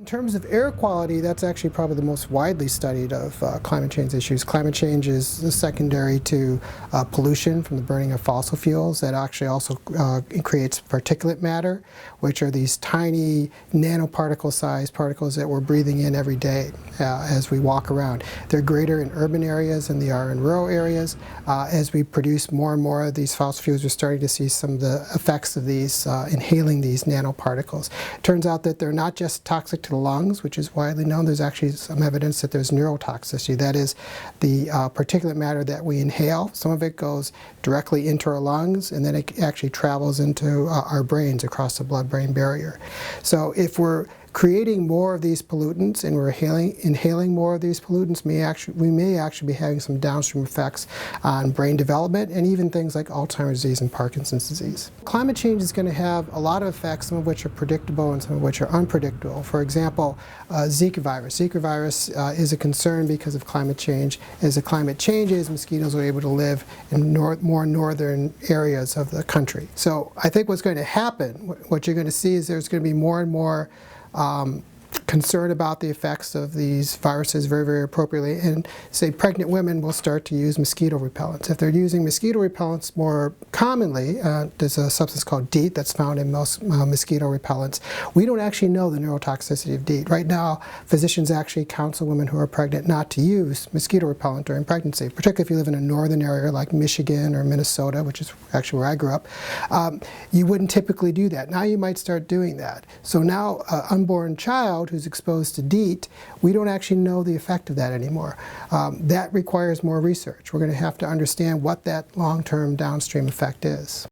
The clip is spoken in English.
In terms of air quality, that's actually probably the most widely studied of climate change issues. Climate change is secondary to pollution from the burning of fossil fuels. That actually also creates particulate matter, which are these tiny nanoparticle-sized particles that we're breathing in every day as we walk around. They're greater in urban areas than they are in rural areas. As we produce more and more of these fossil fuels, we're starting to see some of the effects of these inhaling these nanoparticles. It turns out that they're not just toxic to the lungs, which is widely known. There's actually some evidence that there's neurotoxicity. That is, the particulate matter that we inhale, some of it goes directly into our lungs, and then it actually travels into our brains across the blood-brain barrier. So if we're creating more of these pollutants and we're inhaling more of these pollutants, we may actually be having some downstream effects on brain development and even things like Alzheimer's disease and Parkinson's disease. Climate change is going to have a lot of effects, some of which are predictable and some of which are unpredictable. For example, Zika virus. Zika virus is a concern because of climate change. As the climate changes, mosquitoes are able to live in more northern areas of the country. So I think what's going to happen, what you're going to see is there's going to be more and more concern about the effects of these viruses very, very appropriately, and say pregnant women will start to use mosquito repellents. If they're using mosquito repellents more commonly, there's a substance called DEET that's found in most mosquito repellents. We don't actually know the neurotoxicity of DEET. Right now, physicians actually counsel women who are pregnant not to use mosquito repellent during pregnancy, particularly if you live in a northern area like Michigan or Minnesota, which is actually where I grew up. You wouldn't typically do that. Now you might start doing that. So now an unborn child who's exposed to DEET, we don't actually know the effect of that anymore. That requires more research. We're going to have to understand what that long-term downstream effect is.